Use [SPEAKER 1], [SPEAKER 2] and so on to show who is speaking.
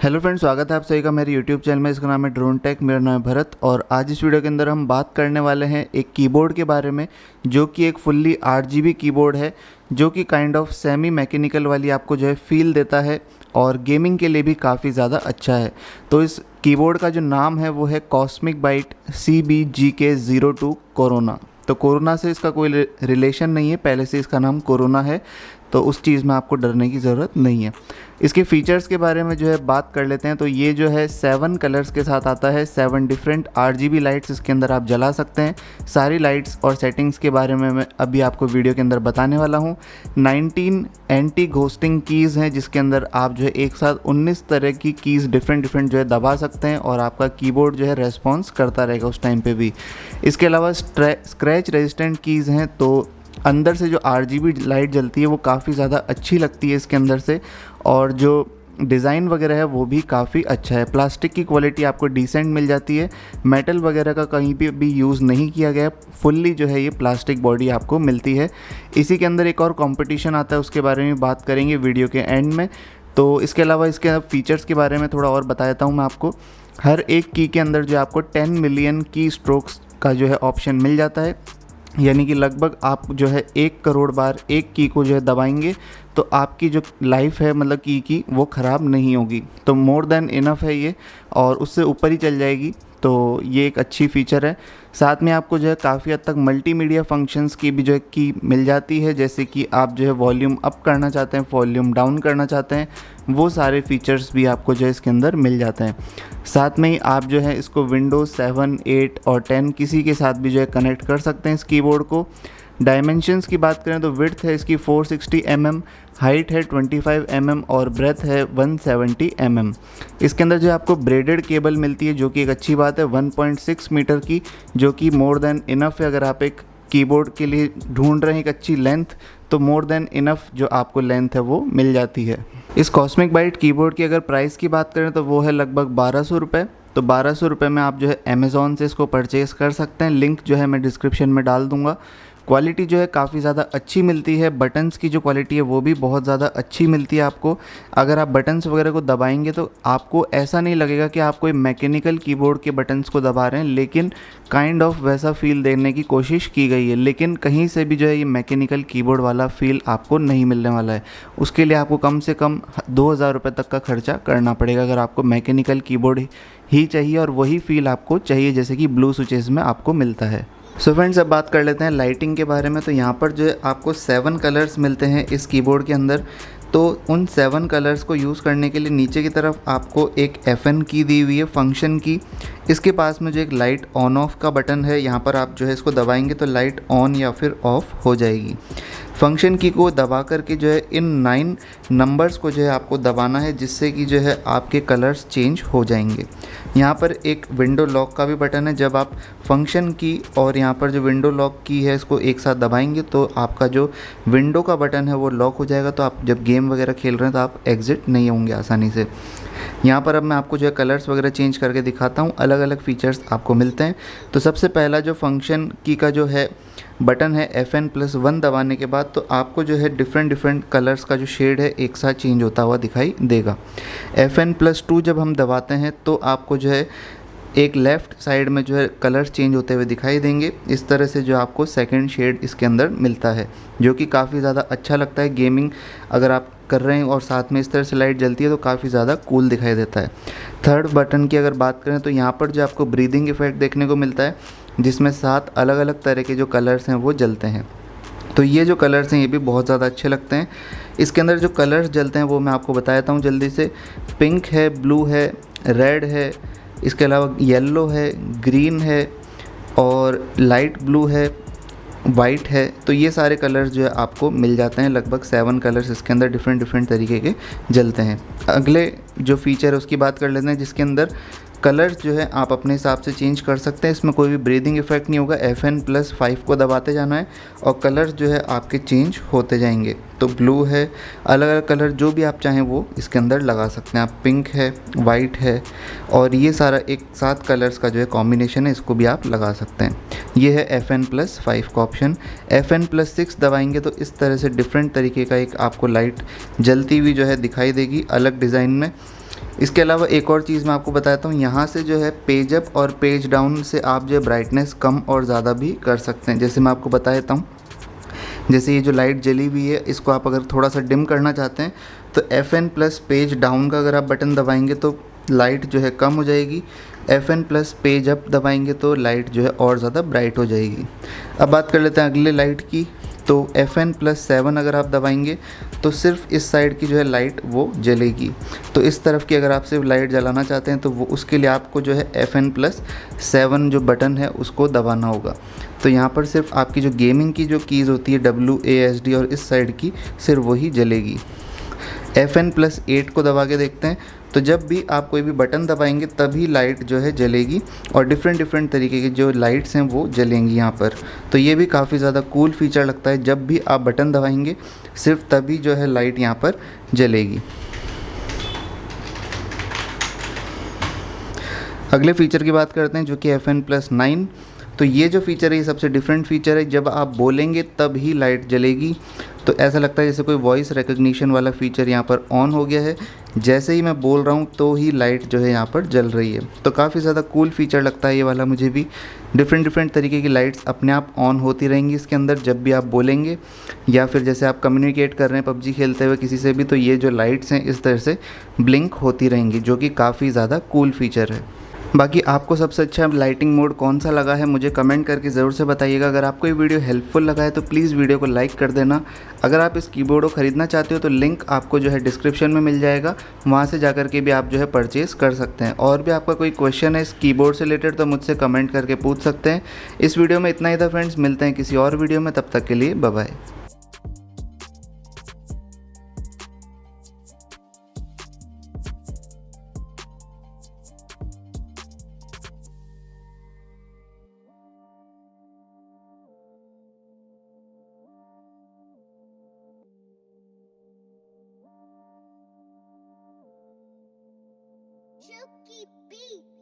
[SPEAKER 1] Hello friends, स्वागत है आप सभी का मेरे यूट्यूब चैनल में। इसका नाम है ड्रोन टेक। मेरा नाम है भरत और आज इस वीडियो के अंदर हम बात करने वाले हैं एक कीबोर्ड के बारे में जो कि एक फुल्ली RGB कीबोर्ड है, जो कि काइंड ऑफ सेमी मैकेनिकल वाली आपको जो है फील देता है और गेमिंग के लिए भी काफ़ी ज़्यादा अच्छा है। तो इस कीबोर्ड का जो नाम है वो है कॉस्मिक बाइट CB-GK-02 कोरोना। तो कोरोना से इसका कोई रिलेशन नहीं है, पहले से इसका नाम कोरोना है, तो उस चीज़ में आपको डरने की ज़रूरत नहीं है। इसके फीचर्स के बारे में जो है बात कर लेते हैं। तो ये जो है 7 कलर्स के साथ आता है। 7 डिफरेंट RGB लाइट्स इसके अंदर आप जला सकते हैं। सारी लाइट्स और सेटिंग्स के बारे में मैं अभी आपको वीडियो के अंदर बताने वाला हूँ। 19 एंटी घोस्टिंग कीज़ हैं जिसके अंदर आप जो है एक साथ 19 तरह की कीज़ डिफरेंट जो है दबा सकते हैं और आपका कीबोर्ड जो है रेस्पॉन्स करता रहेगा उस टाइम पे भी। इसके अलावा स्क्रैच रेजिस्टेंट कीज़ हैं, तो अंदर से जो RGB लाइट जलती है वो काफ़ी ज़्यादा अच्छी लगती है इसके अंदर से, और जो डिज़ाइन वगैरह है वो भी काफ़ी अच्छा है। प्लास्टिक की क्वालिटी आपको डिसेंट मिल जाती है, मेटल वगैरह का कहीं भी यूज़ नहीं किया गया, फुल्ली जो है ये प्लास्टिक बॉडी आपको मिलती है। इसी के अंदर एक और कंपटीशन आता है, उसके बारे में बात करेंगे वीडियो के एंड में। तो इसके अलावा इसके फीचर्स के बारे में थोड़ा और बता देता हूँ मैं आपको। हर एक की के अंदर जो आपको 10 मिलियन की स्ट्रोक्स का जो है ऑप्शन मिल जाता है, यानी कि लगभग आप जो है 1 करोड़ बार एक की को जो है दबाएंगे तो आपकी जो लाइफ है मतलब की वो ख़राब नहीं होगी। तो मोर देन इनफ है ये, और उससे ऊपर ही चल जाएगी। तो ये एक अच्छी फ़ीचर है। साथ में आपको जो है काफ़ी हद तक मल्टीमीडिया फंक्शंस की भी जो है की मिल जाती है, जैसे कि आप जो है वॉल्यूम अप करना चाहते हैं, वॉल्यूम डाउन करना चाहते हैं, वो सारे फीचर्स भी आपको जो है इसके अंदर मिल जाते हैं। साथ में ही आप जो है इसको विंडोज़ 7, 8 और 10 किसी के साथ भी जो है कनेक्ट कर सकते हैं इस कीबोर्ड को। डायमेंशंस की बात करें तो विड्थ है इसकी 460 mm, हाइट है 25 mm और ब्रेथ है 170 mm। इसके अंदर जो आपको ब्रेडेड केबल मिलती है जो कि एक अच्छी बात है, 1.6 मीटर की, जो कि मोर देन इनफ है। अगर आप एक कीबोर्ड के लिए ढूंढ रहे हैं एक अच्छी लेंथ, तो मोर देन इनफ जो आपको लेंथ है वो मिल जाती है। इस कॉस्मिक बाइट कीबोर्ड की अगर प्राइस की बात करें तो वो है लगभग 1200 रुपये। तो 1200 रुपये में आप जो है अमेज़ॉन से इसको परचेज़ कर सकते हैं। लिंक जो है मैं डिस्क्रिप्शन में डाल दूँगा। क्वालिटी जो है काफ़ी ज़्यादा अच्छी मिलती है। बटन्स की जो क्वालिटी है वो भी बहुत ज़्यादा अच्छी मिलती है आपको। अगर आप बटन्स वगैरह को दबाएंगे तो आपको ऐसा नहीं लगेगा कि आप कोई मैकेनिकल कीबोर्ड के बटन्स को दबा रहे हैं, लेकिन काइंड ऑफ वैसा फील देने की कोशिश की गई है। लेकिन कहीं से भी जो है ये मैकेनिकल कीबोर्ड वाला फील आपको नहीं मिलने वाला है। उसके लिए आपको कम से कम 2000 रुपये तक का खर्चा करना पड़ेगा अगर आपको मैकेनिकल कीबोर्ड ही चाहिए और वही फील आपको चाहिए जैसे कि ब्लू स्विचेस में आपको मिलता है। सो फ्रेंड्स, अब बात कर लेते हैं लाइटिंग के बारे में। तो यहाँ पर जो है आपको 7 कलर्स मिलते हैं इस कीबोर्ड के अंदर। तो उन 7 कलर्स को यूज़ करने के लिए नीचे की तरफ आपको एक FN की दी हुई है, फंक्शन की। इसके पास में जो एक लाइट ऑन ऑफ का बटन है, यहाँ पर आप जो है इसको दबाएंगे तो लाइट ऑन या फिर ऑफ हो जाएगी। फंक्शन की को दबा करके जो है इन 9 नंबर्स को जो है आपको दबाना है, जिससे कि जो है आपके कलर्स चेंज हो जाएंगे। यहाँ पर एक विंडो लॉक का भी बटन है। जब आप फंक्शन की और यहाँ पर जो विंडो लॉक की है इसको एक साथ दबाएंगे तो आपका जो विंडो का बटन है वो लॉक हो जाएगा। तो आप जब गेम वगैरह खेल रहे हैं तो आप एग्ज़िट नहीं होंगे आसानी से। यहाँ पर अब मैं आपको जो है कलर्स वगैरह चेंज करके दिखाता हूँ। अलग अलग फीचर्स आपको मिलते हैं। तो सबसे पहला जो फंक्शन की का जो है बटन है, FN+1 दबाने के बाद तो आपको जो है डिफरेंट कलर्स का जो शेड है एक साथ चेंज होता हुआ दिखाई देगा। FN+2 जब हम दबाते हैं तो आपको जो है एक लेफ़्ट साइड में जो है कलर्स चेंज होते हुए दिखाई देंगे। इस तरह से जो आपको सेकंड शेड इसके अंदर मिलता है, जो कि काफ़ी ज़्यादा अच्छा लगता है। गेमिंग अगर आप कर रहे हैं और साथ में इस तरह से लाइट जलती है तो काफ़ी ज़्यादा कूल दिखाई देता है। थर्ड बटन की अगर बात करें तो यहाँ पर जो आपको ब्रीदिंग इफेक्ट देखने को मिलता है, जिसमें 7 अलग अलग तरह के जो कलर्स हैं वो जलते हैं। तो ये जो कलर्स हैं ये भी बहुत ज़्यादा अच्छे लगते हैं। इसके अंदर जो कलर्स जलते हैं वो मैं आपको बता देता हूँ जल्दी से। पिंक है, ब्लू है, रेड है, इसके अलावा येलो है, ग्रीन है और लाइट ब्लू है, वाइट है। तो ये सारे कलर्स जो है आपको मिल जाते हैं। लगभग 7 कलर्स इसके अंदर डिफरेंट तरीके के जलते हैं। अगले जो फीचर है उसकी बात कर लेते हैं, जिसके अंदर कलर्स जो है आप अपने हिसाब से चेंज कर सकते हैं। इसमें कोई भी ब्रीदिंग इफेक्ट नहीं होगा। FN+5 को दबाते जाना है और कलर्स जो है आपके चेंज होते जाएंगे। तो ब्लू है, अलग अलग कलर जो भी आप चाहें वो इसके अंदर लगा सकते हैं आप। पिंक है, वाइट है और ये सारा एक साथ कलर्स का जो है कॉम्बिनेशन है, इसको भी आप लगा सकते हैं। ये है FN+5 का ऑप्शन। FN+6 दबाएंगे तो इस तरह से डिफरेंट तरीके का एक आपको लाइट जलती हुई जो है दिखाई देगी अलग डिज़ाइन में। इसके अलावा एक और चीज़ मैं आपको बताता हूँ, यहाँ से जो है पेज अप और पेज डाउन से आप जो है ब्राइटनेस कम और ज़्यादा भी कर सकते हैं। जैसे मैं आपको बता देता हूँ, जैसे ये जो लाइट जली हुई है इसको आप अगर थोड़ा सा डिम करना चाहते हैं तो FN प्लस पेज डाउन का अगर आप बटन दबाएंगे तो लाइट जो है कम हो जाएगी, FN प्लस पेज अप दबाएंगे तो लाइट जो है और ज़्यादा ब्राइट हो जाएगी। अब बात कर लेते हैं अगले लाइट की। तो FN प्लस 7 अगर आप दबाएंगे तो सिर्फ इस साइड की जो है लाइट वो जलेगी। तो इस तरफ की अगर आप सिर्फ लाइट जलाना चाहते हैं तो वो उसके लिए आपको जो है FN प्लस 7 जो बटन है उसको दबाना होगा। तो यहाँ पर सिर्फ आपकी जो गेमिंग की जो कीज़ होती है WASD और इस साइड की सिर्फ वही जलेगी। FN प्लस 8 को दबा के देखते हैं, तो जब भी आप कोई भी बटन दबाएंगे तभी लाइट जो है जलेगी और डिफरेंट तरीके की जो लाइट्स हैं वो जलेंगी यहाँ पर। तो ये भी काफ़ी ज़्यादा कूल फीचर लगता है, जब भी आप बटन दबाएंगे सिर्फ तभी जो है लाइट यहाँ पर जलेगी। अगले फीचर की बात करते हैं जो कि FN प्लस 9। तो ये जो फीचर है ये सबसे डिफरेंट फीचर है, जब आप बोलेंगे तब ही लाइट जलेगी। तो ऐसा लगता है जैसे कोई वॉइस रिकग्निशन वाला फीचर यहाँ पर ऑन हो गया है, जैसे ही मैं बोल रहा हूँ तो ही लाइट जो है यहाँ पर जल रही है। तो काफ़ी ज़्यादा कूल फीचर लगता है ये वाला मुझे भी। डिफरेंट तरीके की लाइट्स अपने आप ऑन होती रहेंगी इसके अंदर जब भी आप बोलेंगे, या फिर जैसे आप कम्युनिकेट कर रहे हैं PUBG खेलते हुए किसी से भी, तो ये जो लाइट्स हैं इस तरह से ब्लिंक होती रहेंगी, जो कि काफ़ी ज़्यादा कूल फीचर है। बाकी आपको सबसे अच्छा लाइटिंग मोड कौन सा लगा है मुझे कमेंट करके ज़रूर से बताइएगा। अगर आपको ये वीडियो हेल्पफुल लगा है तो प्लीज़ वीडियो को लाइक कर देना। अगर आप इस कीबोर्ड को ख़रीदना चाहते हो तो लिंक आपको जो है डिस्क्रिप्शन में मिल जाएगा, वहाँ से जाकर के भी आप जो है परचेज़ कर सकते हैं। और भी आपका कोई क्वेश्चन है इस कीबोर्ड से रिलेटेड तो मुझसे कमेंट करके पूछ सकते हैं। इस वीडियो में इतना ही था फ्रेंड्स, मिलते हैं किसी और वीडियो में, तब तक के लिए बाय बाय।
[SPEAKER 2] Chucky beat.